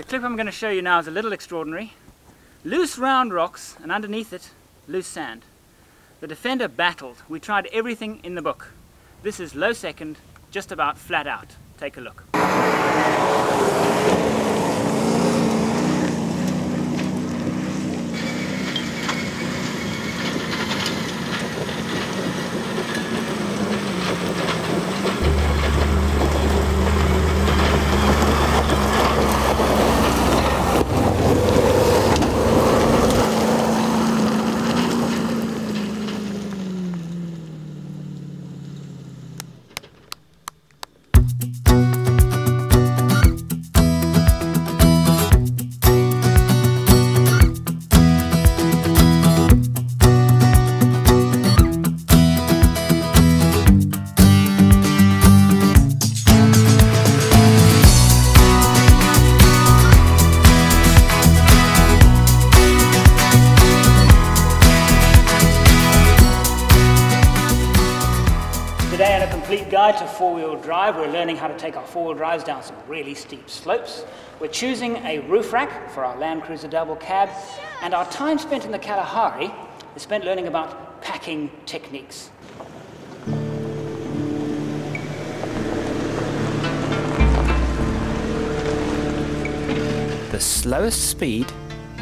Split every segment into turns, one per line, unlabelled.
The clip I'm going to show you now is a little extraordinary. Loose round rocks and underneath it, loose sand. The Defender battled. We tried everything in the book. This is low second, just about flat out. Take a look. Today on a complete guide to four-wheel drive, we're learning how to take our four-wheel drives down some really steep slopes. We're choosing a roof rack for our Land Cruiser double cab, and our time spent in the Kalahari is spent learning about packing techniques. The slowest speed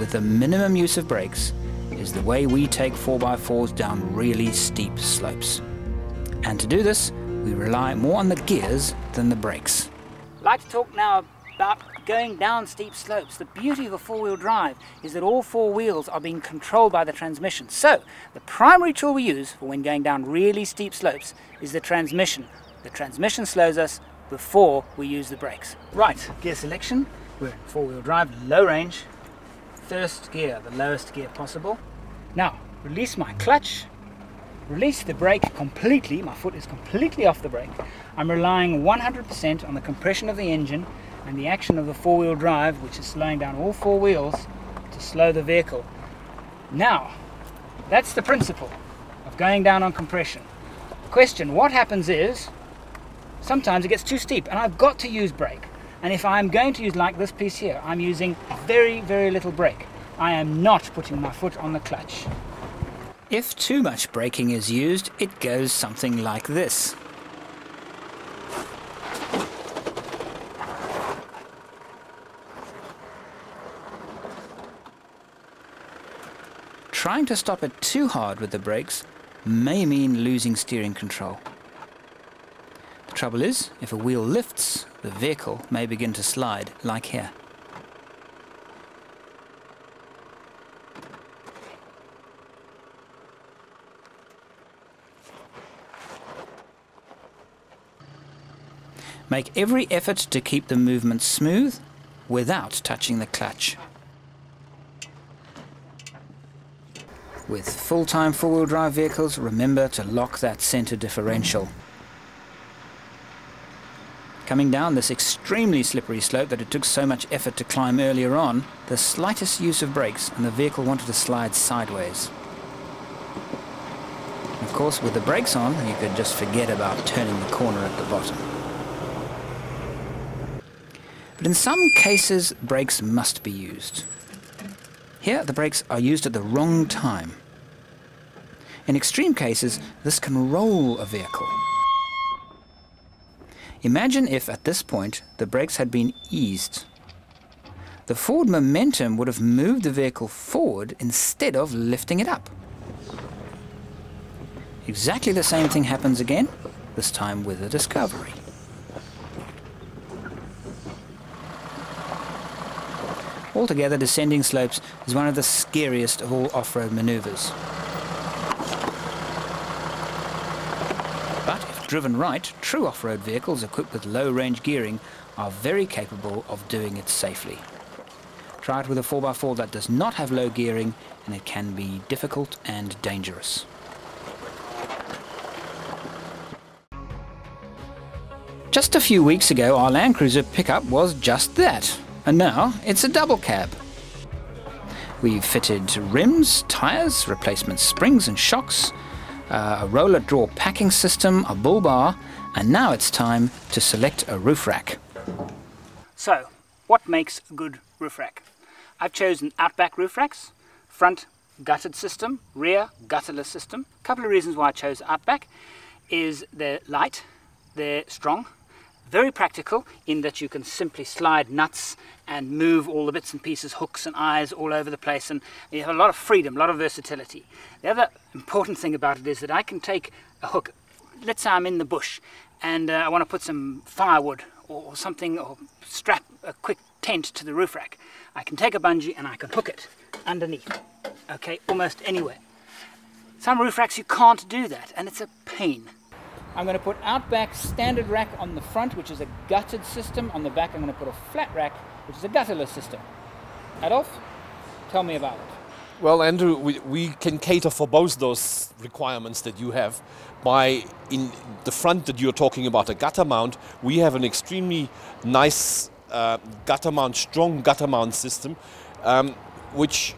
with the minimum use of brakes is the way we take 4x4s down really steep slopes. And to do this, we rely more on the gears than the brakes. I'd like to talk now about going down steep slopes. The beauty of a four-wheel drive is that all four wheels are being controlled by the transmission. So, the primary tool we use for when going down really steep slopes is the transmission. The transmission slows us before we use the brakes. Right, gear selection. We're in four-wheel drive, low range. First gear, the lowest gear possible. Now, release my clutch. Release the brake completely. My foot is completely off the brake. I'm relying 100% on the compression of the engine and the action of the four-wheel drive, which is slowing down all four wheels to slow the vehicle. Now, that's the principle of going down on compression. Question, what happens is, sometimes it gets too steep and I've got to use brake. And if I'm going to use like this piece here, I'm using very, very little brake. I am not putting my foot on the clutch. If too much braking is used, it goes something like this. Trying to stop it too hard with the brakes may mean losing steering control. The trouble is, if a wheel lifts, the vehicle may begin to slide, like here. Make every effort to keep the movement smooth without touching the clutch. With full-time four-wheel drive vehicles, remember to lock that center differential. Coming down this extremely slippery slope that it took so much effort to climb earlier on, the slightest use of brakes and the vehicle wanted to slide sideways. Of course, with the brakes on, you could just forget about turning the corner at the bottom. But in some cases, brakes must be used. Here, the brakes are used at the wrong time. In extreme cases, this can roll a vehicle. Imagine if, at this point, the brakes had been eased. The forward momentum would have moved the vehicle forward instead of lifting it up. Exactly the same thing happens again, this time with the Discovery. Altogether, descending slopes is one of the scariest of all off-road maneuvers. But if driven right, true off-road vehicles equipped with low-range gearing are very capable of doing it safely. Try it with a 4x4 that does not have low gearing, and it can be difficult and dangerous. Just a few weeks ago, our Land Cruiser pickup was just that. And now it's a double cab. We've fitted rims, tyres, replacement springs and shocks, a roller draw packing system, a bull bar, and now it's time to select a roof rack. So, what makes a good roof rack? I've chosen Outback roof racks, front gutted system, rear gutterless system. A couple of reasons why I chose Outback is they're light, they're strong, very practical in that you can simply slide nuts and move all the bits and pieces, hooks and eyes all over the place, and you have a lot of freedom, a lot of versatility. The other important thing about it is that I can take a hook. Let's say I'm in the bush and I want to put some firewood or something, or strap a quick tent to the roof rack. I can take a bungee and I can hook it underneath, okay, almost anywhere. Some roof racks you can't do that, and it's a pain. I'm going to put Outback standard rack on the front, which is a gutted system. On the back I'm going to put a flat rack, which is a gutterless system. Adolf, tell me about it.
Well, Andrew, we can cater for both those requirements that you have. By in the front that you're talking about, a gutter mount, we have an extremely nice gutter mount, strong gutter mount system, which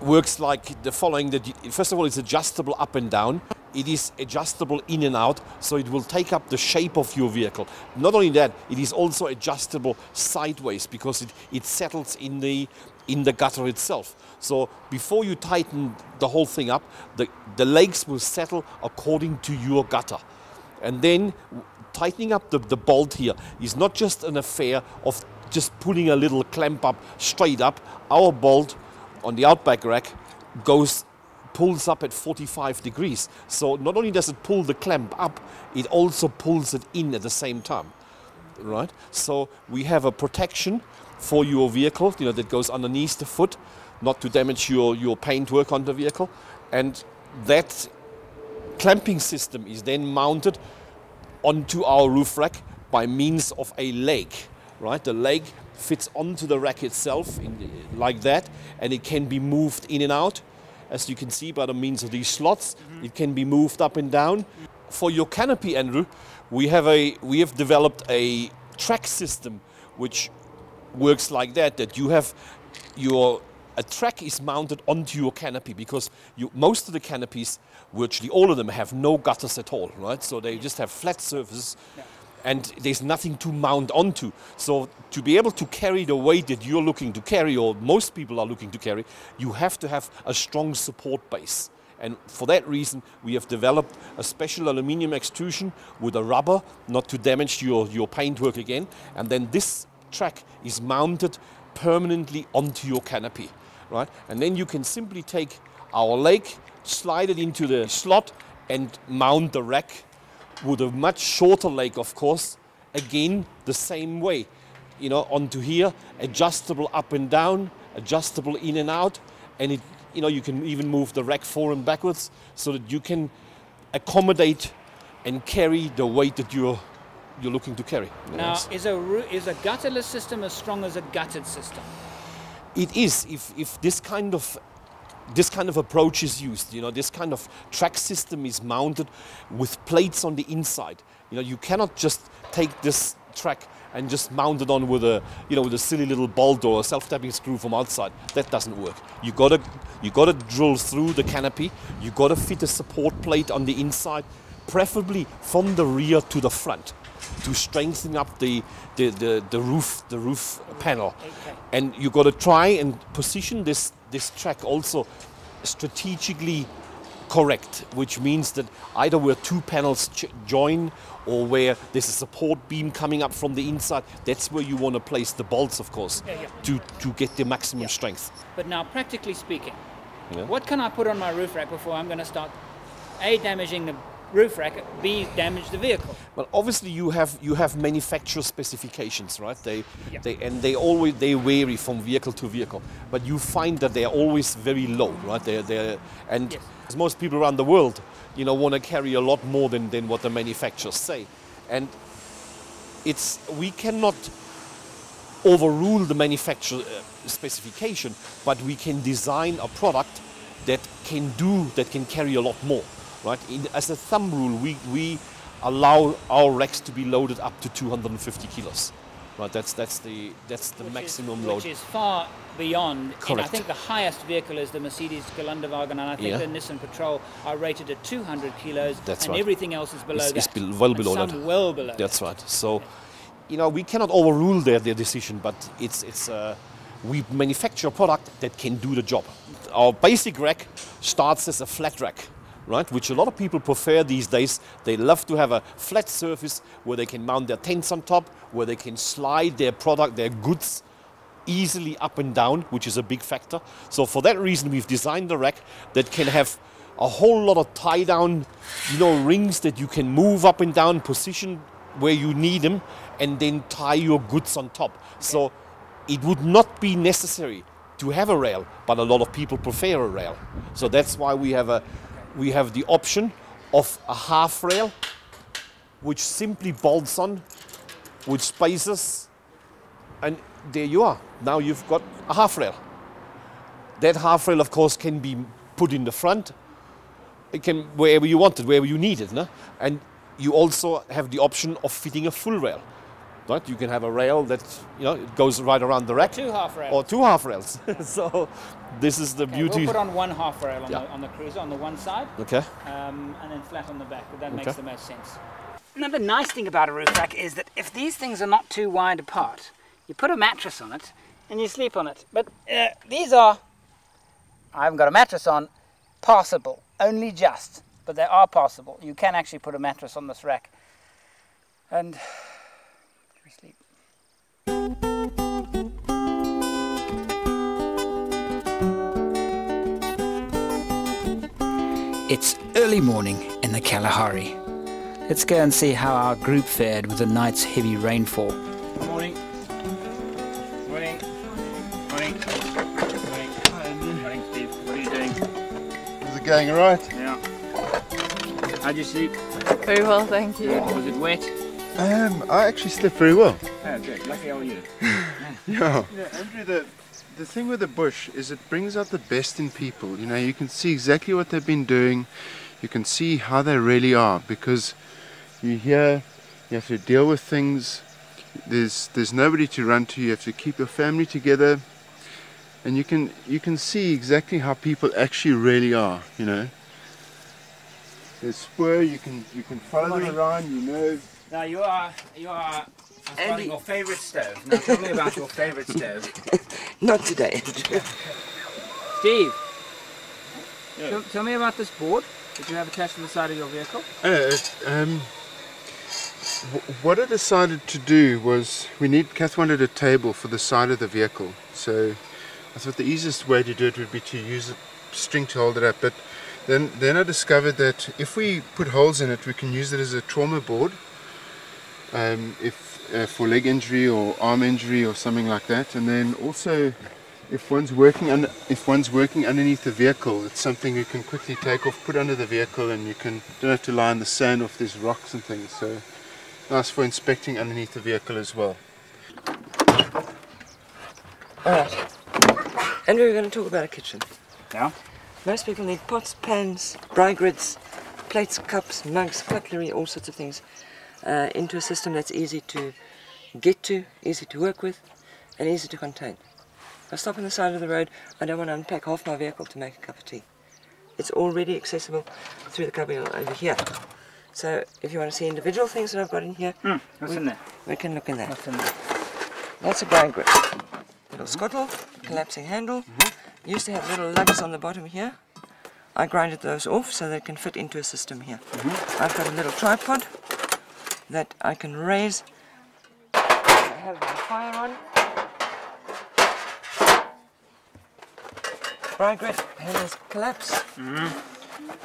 works like the following. First of all, it's adjustable up and down. It is adjustable in and out, so it will take up the shape of your vehicle. Not only that, it is also adjustable sideways because it settles in the gutter itself. So before you tighten the whole thing up, the legs will settle according to your gutter. And then tightening up the bolt here is not just an affair of just putting a little clamp up straight up. Our bolt on the Outback rack pulls up at 45 degrees. So not only does it pull the clamp up, it also pulls it in at the same time, right? So we have a protection for your vehicle, that goes underneath the foot, not to damage your paintwork on the vehicle. And that clamping system is then mounted onto our roof rack by means of a leg, right? The leg fits onto the rack itself like that, and it can be moved in and out. As you can see by the means of these slots, it can be moved up and down. For your canopy, Andrew, we have developed a track system which works like that you have a track is mounted onto your canopy, because most of the canopies, virtually all of them, have no gutters at all, right? So they just have flat surfaces. Yeah. And there's nothing to mount onto. So to be able to carry the weight that you're looking to carry, or most people are looking to carry, you have to have a strong support base. And for that reason, we have developed a special aluminium extrusion with a rubber, not to damage your paintwork again. And then this track is mounted permanently onto your canopy, right? And then you can simply take our leg, slide it into the slot, and mount the rack with a much shorter leg, of course, again the same way, onto here, adjustable up and down, adjustable in and out, and you can even move the rack forward and backwards so that you can accommodate and carry the weight that you're looking to carry.
Now, is a gutterless system as strong as a gutted system?
It is, if this kind of approach is used. This kind of track system is mounted with plates on the inside. You cannot just take this track and just mount it on with a silly little bolt or a self-tapping screw from outside. That doesn't work. You gotta drill through the canopy. You gotta fit a support plate on the inside, preferably from the rear to the front, to strengthen up the roof panel. Okay. And you got to try and position this track also strategically correct, which means that either where two panels join or where there's a support beam coming up from the inside, that's where you want to place the bolts, of course, to get the maximum strength.
But now, practically speaking, what can I put on my roof rack before I'm going to start A, damaging the roof rack, B, damage the vehicle?
Well, obviously you have manufacturer specifications, right? They vary from vehicle to vehicle, but you find that they're always very low, right? As most people around the world, want to carry a lot more than what the manufacturers say, and we cannot overrule the manufacturer specification, but we can design a product that can carry a lot more. Right? As a thumb rule, we allow our racks to be loaded up to 250 kilos. Right? That's the maximum load.
Which is far beyond.
Correct.
I think the highest vehicle is the Mercedes Geländewagen, and I think the Nissan Patrol are rated at 200 kilos.
That's
and
right.
everything else is below that.
It's well below that.
Some well below.
That's right. So you know, we cannot overrule their decision, but we manufacture a product that can do the job. Our basic rack starts as a flat rack, right? Which a lot of people prefer these days. They love to have a flat surface where they can mount their tents on top, where they can slide their product, their goods easily up and down, which is a big factor. So for that reason, we've designed a rack that can have a whole lot of tie-down, you know, rings that you can move up and down, position where you need them, and then tie your goods on top. Okay. So it would not be necessary to have a rail, but a lot of people prefer a rail. So that's why we have the option of a half rail, which simply bolts on with spacers, and there you are. Now you've got a half rail. That half rail, of course, can be put in the front. It can wherever you want it, wherever you need it, no? And you also have the option of fitting a full rail. Right? You can have a rail that, you know, it goes right around the rack.
Or two half rails.
So this is the beauty.
We'll put on one half rail on the cruiser on the one side.
Okay.
And then flat on the back. That makes the most sense. Another nice thing about a roof rack is that if these things are not too wide apart, you put a mattress on it and you sleep on it. But these are, I haven't got a mattress on, passable. Only just, but they are passable. You can actually put a mattress on this rack. And we sleep. It's early morning in the Kalahari. Let's go and see how our group fared with the night's heavy rainfall. Morning. Morning. Morning. Morning. Morning, Steve. What are you doing?
Is it going alright?
Yeah. How'd you sleep?
Very well, thank you.
Was it wet?
I actually slept very well.
Oh, good. Lucky are you.
Yeah, Andrew, the thing with the bush is it brings out the best in people. You know, you can see exactly what they've been doing. You can see how they really are, because you're here, you have to deal with things. There's nobody to run to. You have to keep your family together, and you can see exactly how people actually really are. You know, there's Spur. You can follow them around. You know.
Now you are Andy, your favourite stove. Now tell me about your favourite stove.
Not today.
Steve, tell me about this board that you have attached to the side of your vehicle.
What I decided to do was, Kath wanted a table for the side of the vehicle, so I thought the easiest way to do it would be to use a string to hold it up. But then I discovered that if we put holes in it, we can use it as a trauma board. For leg injury or arm injury or something like that, and then also if one's working underneath the vehicle, it's something you can quickly take off, put under the vehicle, and you don't have to lie in the sand off these rocks and things. So nice for inspecting underneath the vehicle as well.
Alright, and we're going to talk about a kitchen.
Yeah.
Most people need pots, pans, braai grids, plates, cups, mugs, cutlery, all sorts of things. Into a system that's easy to get to, easy to work with, and easy to contain. If I stop on the side of the road, I don't want to unpack half my vehicle to make a cup of tea. It's already accessible through the cubby over here. So if you want to see individual things that I've got in here,
what's in there?
We can look in there.
What's in there?
That's a braai grid. Little scuttle, collapsing handle. Used to have little lugs on the bottom here. I grinded those off so they can fit into a system here. I've got a little tripod that I can raise. I have my fire on. Braai grid, handles collapse.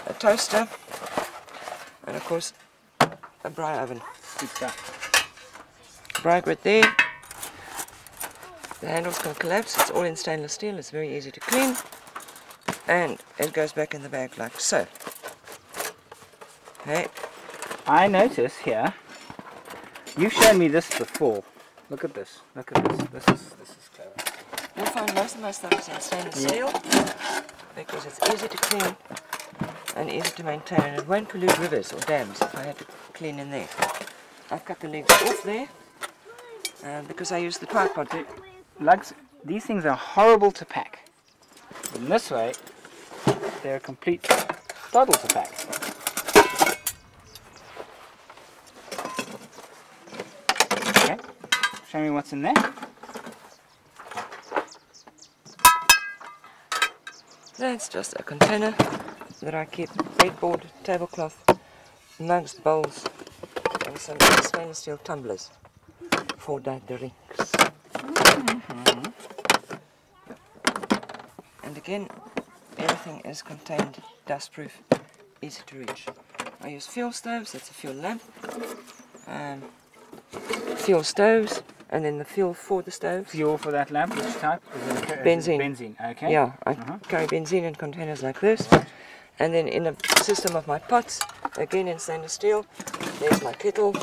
A toaster, and of course a braai oven.
Good stuff.
Braai grid there. The handles can collapse. It's all in stainless steel. It's very easy to clean, and it goes back in the bag like so. Okay.
I notice here. You've shown me this before. Look at this. Look at this. This is clever.
You'll find most of my stuff is in stainless steel because it's easy to clean and easy to maintain, and it won't pollute rivers or dams if I had to clean in there. I've cut the legs off there because I use the tripod.
Lugs, these things are horrible to pack. In this way, they're a complete doddle to pack. Show me what's in there.
That's just a container that I keep breadboard, tablecloth, mugs, bowls, and some stainless steel tumblers for the drinks. And again, everything is contained, dustproof, easy to reach. I use fuel stoves, that's a fuel lamp, fuel stoves, and then the fuel for the stoves.
Fuel for that lamp, which type?
Benzene.
Benzene, okay.
Yeah, I carry benzene in containers like this. And then in the system of my pots, again in stainless steel, there's my kettle.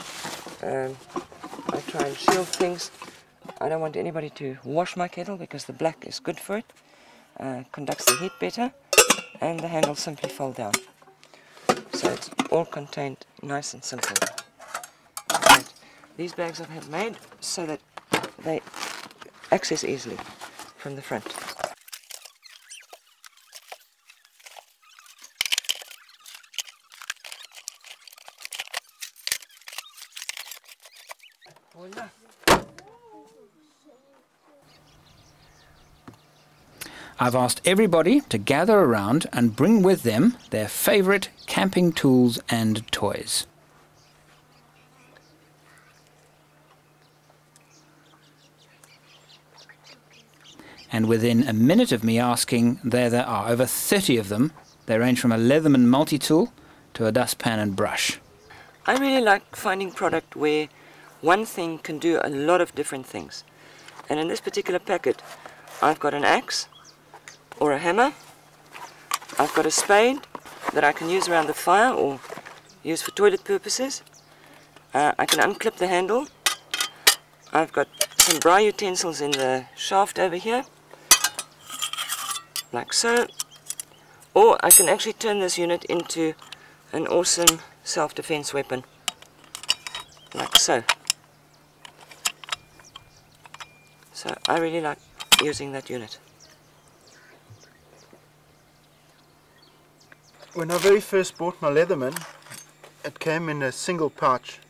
I try and shield things. I don't want anybody to wash my kettle because the black is good for it. Conducts the heat better, and the handles simply fold down. So it's all contained nice and simple. Right. These bags I've had made so that they access easily from the front. Voila.
I've asked everybody to gather around and bring with them their favourite camping tools and toys. And within a minute of me asking, there are over 30 of them. They range from a Leatherman multi-tool to a dustpan and brush.
I really like finding product where one thing can do a lot of different things. And in this particular packet, I've got an axe or a hammer. I've got a spade that I can use around the fire or use for toilet purposes. I can unclip the handle. I've got some braai utensils in the shaft over here, like so. Or I can actually turn this unit into an awesome self-defense weapon, like so. So I really like using that unit.
When I very first bought my Leatherman, it came in a single pouch,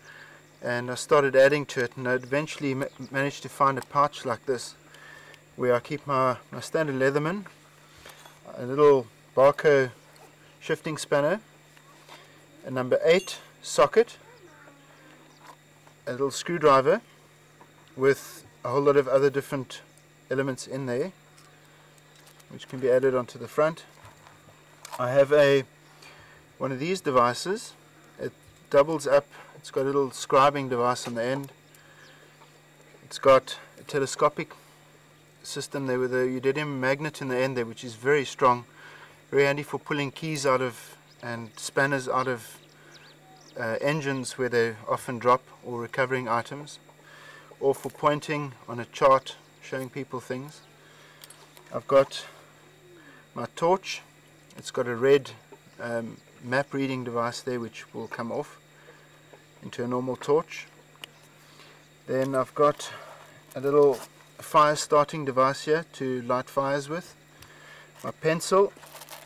and I started adding to it, and I eventually managed to find a pouch like this where I keep my standard Leatherman, a little Barco shifting spanner, a number 8 socket, a little screwdriver with a whole lot of other different elements in there which can be added onto the front. I have one of these devices. It doubles up. It's got a little scribing device on the end. It's got a telescopic system there with a Udedium magnet in the end there, which is very strong, very handy for pulling keys out of and spanners out of engines where they often drop, or recovering items, or for pointing on a chart showing people things. I've got my torch. It's got a red map reading device there which will come off into a normal torch. Then I've got a little fire starting device here to light fires with. My pencil,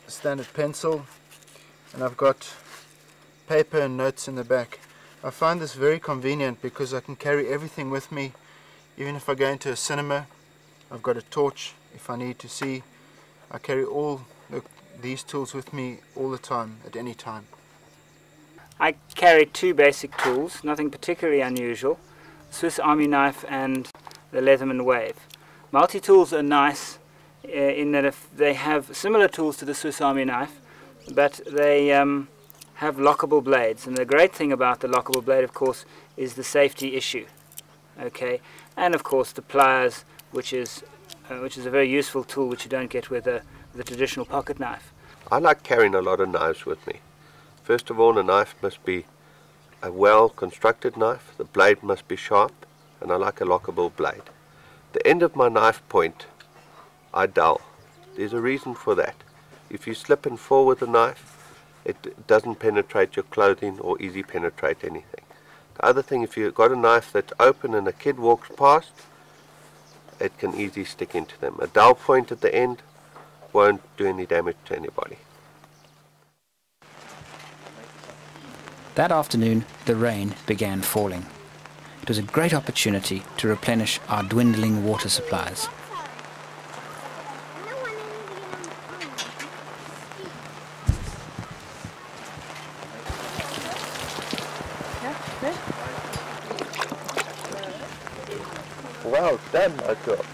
a standard pencil, and I've got paper and notes in the back. I find this very convenient because I can carry everything with me. Even if I go into a cinema, I've got a torch if I need to see. I carry all these tools with me all the time, at any time.
I carry 2 basic tools, nothing particularly unusual: Swiss Army knife and the Leatherman Wave. Multi-tools are nice in that if they have similar tools to the Swiss Army knife, but they have lockable blades, and the great thing about the lockable blade, of course, is the safety issue. Okay, and of course the pliers, which is a very useful tool which you don't get with the traditional pocket knife.
I like carrying a lot of knives with me. First of all, a knife must be a well-constructed knife. The blade must be sharp, and I like a lockable blade. The end of my knife point I dull. There's a reason for that. If you slip and fall with a knife, it doesn't penetrate your clothing or easy penetrate anything. The other thing, if you've got a knife that's open and a kid walks past, it can easily stick into them. A dull point at the end won't do any damage to anybody.
That afternoon, the rain began falling. it was a great opportunity to replenish our dwindling water supplies.
Well done, my girl.